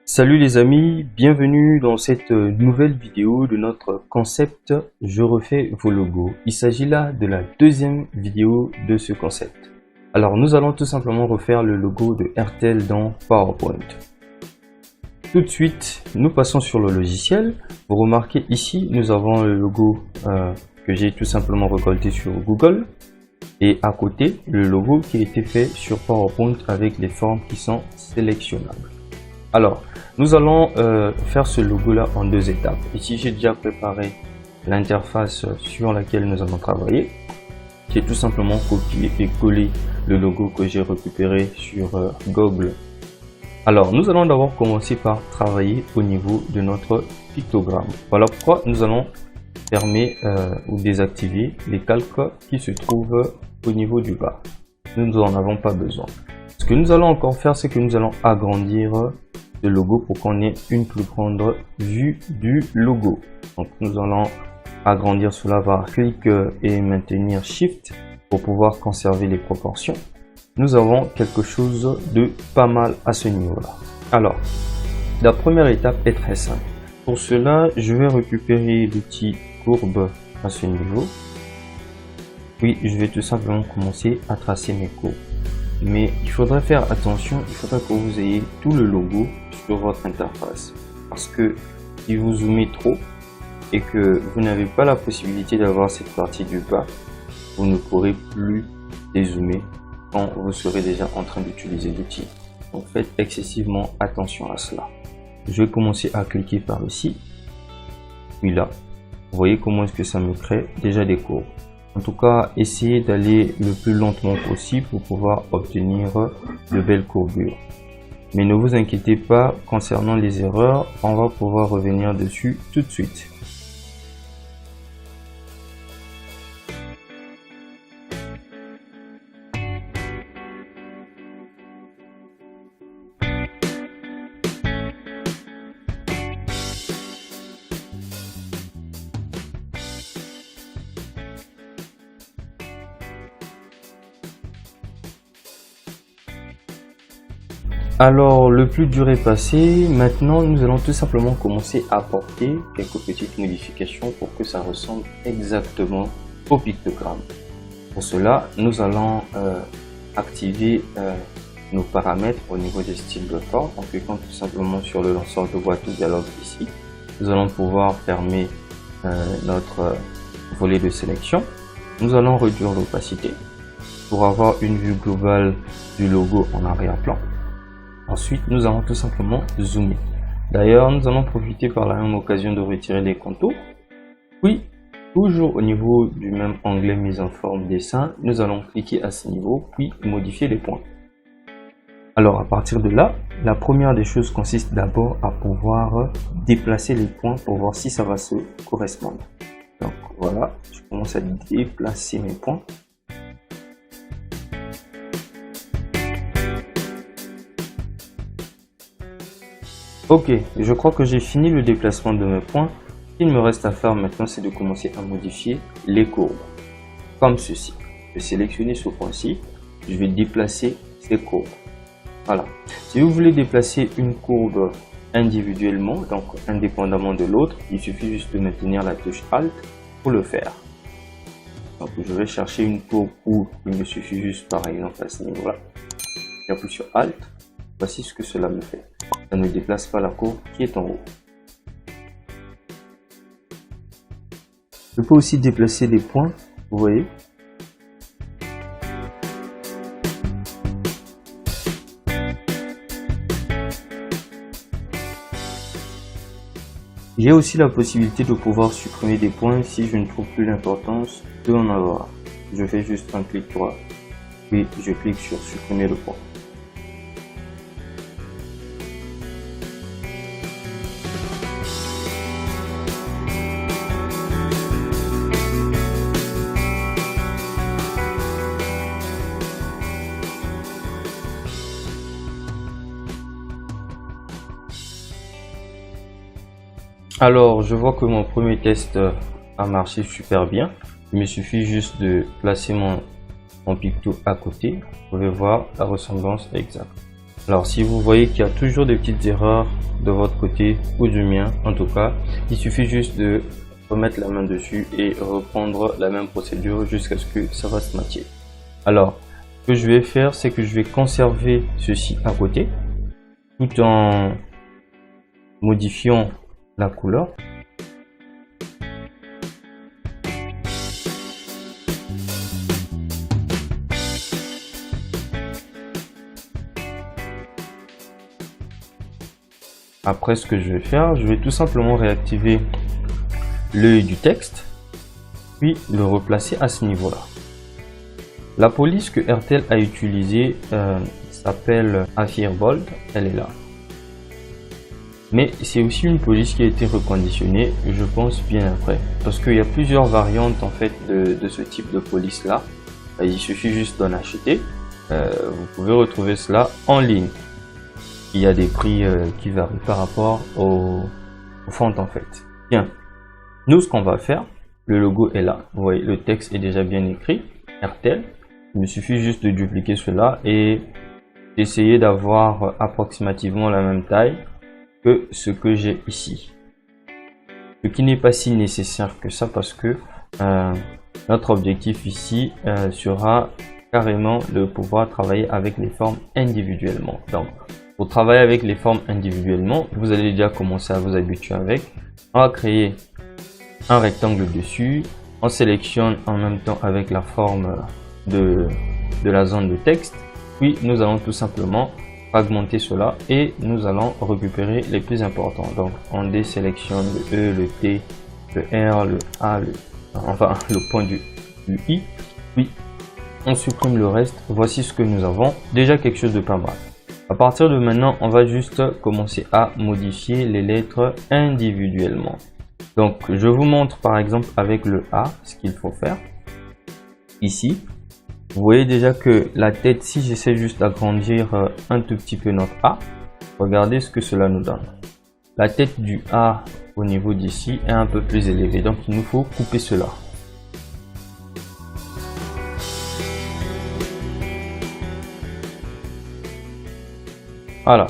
Salut les amis, bienvenue dans cette nouvelle vidéo de notre concept Je refais vos logos. Il s'agit là de la deuxième vidéo de ce concept. Alors nous allons tout simplement refaire le logo de RTL dans PowerPoint. Tout de suite, nous passons sur le logiciel. Vous remarquez ici, nous avons le logo que j'ai tout simplement récolté sur Google. Et à côté, le logo qui a été fait sur PowerPoint avec les formes qui sont sélectionnables. Alors, nous allons faire ce logo-là en deux étapes. Ici, j'ai déjà préparé l'interface sur laquelle nous allons travailler. J'ai tout simplement copié et collé le logo que j'ai récupéré sur Google. Alors, nous allons d'abord commencer par travailler au niveau de notre pictogramme. Voilà pourquoi nous allons fermer ou désactiver les calques qui se trouvent au niveau du bas. Nous n'en avons pas besoin. Ce que nous allons encore faire, c'est que nous allons agrandir le logo pour qu'on ait une plus grande vue du logo. Donc nous allons agrandir cela par clic et maintenir Shift pour pouvoir conserver les proportions. Nous avons quelque chose de pas mal à ce niveau-là. Alors, la première étape est très simple. Pour cela, je vais récupérer l'outil courbe à ce niveau. Puis, je vais tout simplement commencer à tracer mes courbes. Mais il faudrait faire attention, il faudrait que vous ayez tout le logo sur votre interface. Parce que si vous zoomez trop et que vous n'avez pas la possibilité d'avoir cette partie du bas, vous ne pourrez plus dézoomer quand vous serez déjà en train d'utiliser l'outil. Donc faites excessivement attention à cela. Je vais commencer à cliquer par ici. Puis là, vous voyez comment est-ce que ça me crée déjà des courbes. En tout cas, essayez d'aller le plus lentement possible pour pouvoir obtenir de belles courbures. Mais ne vous inquiétez pas concernant les erreurs, on va pouvoir revenir dessus tout de suite. Alors le plus dur est passé, maintenant nous allons tout simplement commencer à apporter quelques petites modifications pour que ça ressemble exactement au pictogramme. Pour cela, nous allons activer nos paramètres au niveau des styles de forme en cliquant tout simplement sur le lanceur de boîte de dialogue ici. Nous allons pouvoir fermer notre volet de sélection. Nous allons réduire l'opacité pour avoir une vue globale du logo en arrière-plan. Ensuite, nous allons tout simplement zoomer. D'ailleurs, nous allons profiter par la même occasion de retirer les contours. Puis, toujours au niveau du même onglet mise en forme dessin, nous allons cliquer à ce niveau, puis modifier les points. Alors, à partir de là, la première des choses consiste d'abord à pouvoir déplacer les points pour voir si ça va se correspondre. Donc voilà, je commence à déplacer mes points. Ok, je crois que j'ai fini le déplacement de mes points. Ce qu'il me reste à faire maintenant, c'est de commencer à modifier les courbes. Comme ceci. Je vais sélectionner ce point-ci. Je vais déplacer ces courbes. Voilà. Si vous voulez déplacer une courbe individuellement, donc indépendamment de l'autre, il suffit juste de maintenir la touche Alt pour le faire. Donc je vais chercher une courbe où il me suffit juste par exemple à ce niveau-là. J'appuie sur Alt. Voici ce que cela me fait. Ça ne déplace pas la courbe qui est en haut. Je peux aussi déplacer les points, vous voyez. J'ai aussi la possibilité de pouvoir supprimer des points si je ne trouve plus l'importance de en avoir. Je fais juste un clic droit, puis je clique sur supprimer le point. Alors, je vois que mon premier test a marché super bien. Il me suffit juste de placer mon picto à côté. Vous pouvez voir la ressemblance exacte. Alors si vous voyez qu'il y a toujours des petites erreurs de votre côté ou du mien, en tout cas, il suffit juste de remettre la main dessus et reprendre la même procédure jusqu'à ce que ça va se matcher. Alors, ce que je vais faire, c'est que je vais conserver ceci à côté tout en modifiant la couleur. Après, ce que je vais faire, je vais tout simplement réactiver l'œil du texte, puis le replacer à ce niveau-là. La police que RTL a utilisée s'appelle Firebolt, elle est là. Mais c'est aussi une police qui a été reconditionnée, je pense, bien après. Parce qu'il y a plusieurs variantes en fait de ce type de police là. Il suffit juste d'en acheter. Vous pouvez retrouver cela en ligne. Il y a des prix qui varient par rapport aux fontes en fait. Bien, nous ce qu'on va faire, le logo est là. Vous voyez, le texte est déjà bien écrit, RTL. Il me suffit juste de dupliquer cela et d'essayer d'avoir approximativement la même taille que ce que j'ai ici. Ce qui n'est pas si nécessaire que ça parce que notre objectif ici sera carrément de pouvoir travailler avec les formes individuellement. Donc, pour travailler avec les formes individuellement, vous allez déjà commencer à vous habituer avec. On va créer un rectangle dessus. On sélectionne en même temps avec la forme de la zone de texte. Puis nous allons tout simplement fragmenter cela et nous allons récupérer les plus importants. Donc on désélectionne le E, le T, le R, le A, enfin le point du I. Puis on supprime le reste. Voici ce que nous avons. Déjà quelque chose de pas mal. À partir de maintenant, on va juste commencer à modifier les lettres individuellement. Donc, je vous montre par exemple avec le A ce qu'il faut faire. Ici, vous voyez déjà que la tête, si j'essaie juste d'agrandir un tout petit peu notre A, regardez ce que cela nous donne. La tête du A au niveau d'ici est un peu plus élevée, donc il nous faut couper cela. Voilà,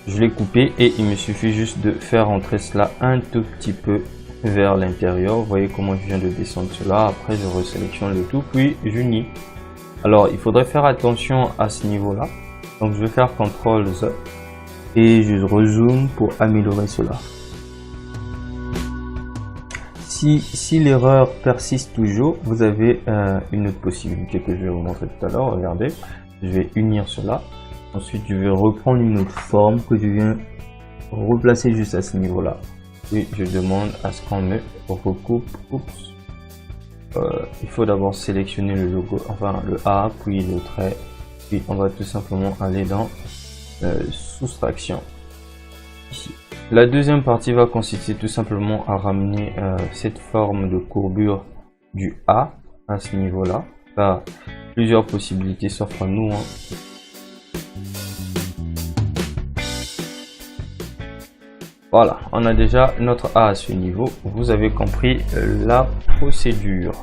je l'ai coupé et il me suffit juste de faire entrer cela un tout petit peu vers l'intérieur. Vous voyez comment je viens de descendre cela. Après, je resélectionne le tout, puis j'unis. Alors, il faudrait faire attention à ce niveau-là. Donc, je vais faire CTRL Z et je rezoome pour améliorer cela. Si l'erreur persiste toujours, vous avez une autre possibilité que je vais vous montrer tout à l'heure. Regardez, je vais unir cela. Ensuite, je vais reprendre une autre forme que je viens replacer juste à ce niveau-là. Puis, je demande à ce qu'on me recoupe. Oups. Il faut d'abord sélectionner le logo, enfin le A, puis le trait. Puis, on va tout simplement aller dans soustraction. Ici. La deuxième partie va consister tout simplement à ramener cette forme de courbure du A à ce niveau-là. Plusieurs possibilités s'offrent à nous. Voilà, on a déjà notre A à ce niveau. Vous avez compris la procédure.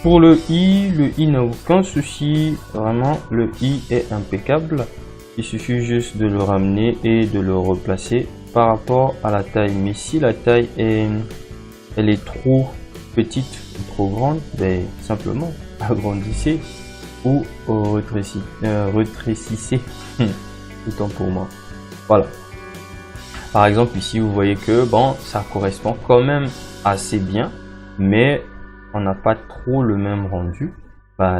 Pour le I n'a aucun souci. Vraiment, le I est impeccable. Il suffit juste de le ramener et de le replacer par rapport à la taille. Mais si la taille elle est trop petite ou trop grande, ben, simplement agrandissez ou rétrécissez. Autant pour moi. Voilà. Par exemple, ici, vous voyez que bon, ça correspond quand même assez bien, mais on n'a pas trop le même rendu.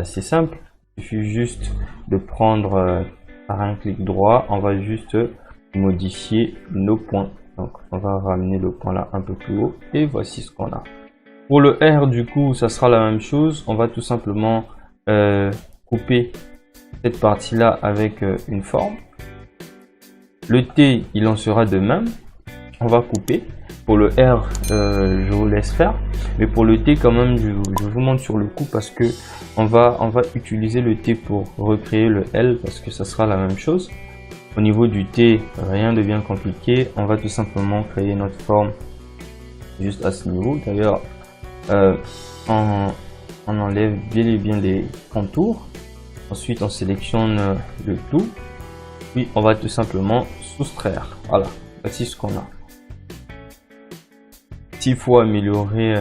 C'est simple, il suffit juste de prendre par un clic droit, on va juste modifier nos points. Donc, on va ramener le point là un peu plus haut et voici ce qu'on a. Pour le R, du coup, ça sera la même chose. On va tout simplement couper cette partie-là avec une forme. Le T, il en sera de même. On va couper. Pour le R, je vous laisse faire. Mais pour le T, quand même, je vous montre sur le coup parce que on va utiliser le T pour recréer le L parce que ça sera la même chose. Au niveau du T, rien de bien compliqué. On va tout simplement créer notre forme juste à ce niveau. D'ailleurs, on enlève bien et bien les contours. Ensuite, on sélectionne le tout. Puis, on va tout simplement soustraire. Voilà, voici ce qu'on a. S'il faut améliorer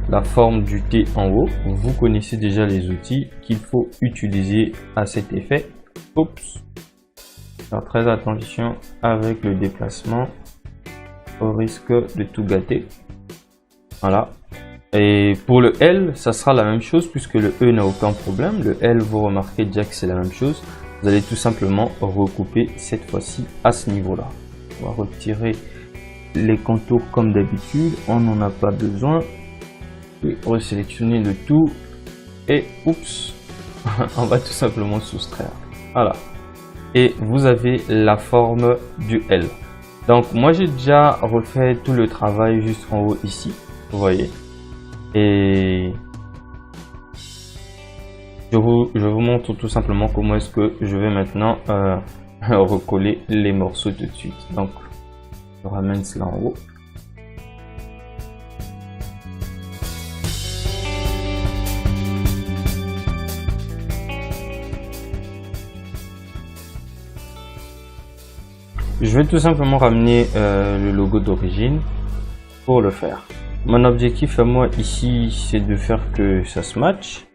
la forme du T en haut, vous connaissez déjà les outils qu'il faut utiliser à cet effet. Oups. Faire très attention avec le déplacement au risque de tout gâter. Voilà. Et pour le L, ça sera la même chose puisque le E n'a aucun problème. Le L, vous remarquez déjà que c'est la même chose. Vous allez tout simplement recouper cette fois-ci à ce niveau-là. On va retirer les contours comme d'habitude. On n'en a pas besoin. Puis resélectionner le tout. Et oups, on va tout simplement soustraire. Voilà. Et vous avez la forme du L. Donc moi j'ai déjà refait tout le travail juste en haut ici. Vous voyez. Et je vous montre tout simplement comment est-ce que je vais maintenant recoller les morceaux tout de suite. Donc je ramène cela en haut. Je vais tout simplement ramener le logo d'origine pour le faire. Mon objectif à moi ici, c'est de faire que ça se matche.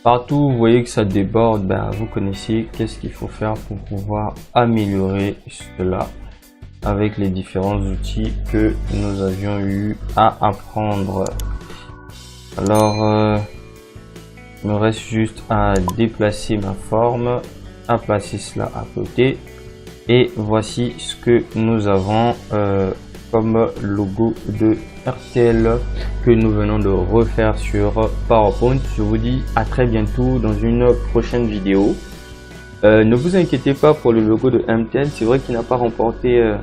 Partout vous voyez que ça déborde, ben, vous connaissez qu'est-ce qu'il faut faire pour pouvoir améliorer cela avec les différents outils que nous avions eu à apprendre. Alors, il me reste juste à déplacer ma forme, à placer cela à côté. Et voici ce que nous avons comme logo de RTL que nous venons de refaire sur PowerPoint. Je vous dis à très bientôt dans une prochaine vidéo. Ne vous inquiétez pas pour le logo de MTN. C'est vrai qu'il n'a pas remporté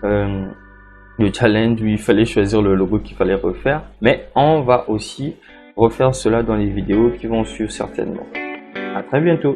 le challenge où il fallait choisir le logo qu'il fallait refaire. Mais on va aussi refaire cela dans les vidéos qui vont suivre certainement. À très bientôt.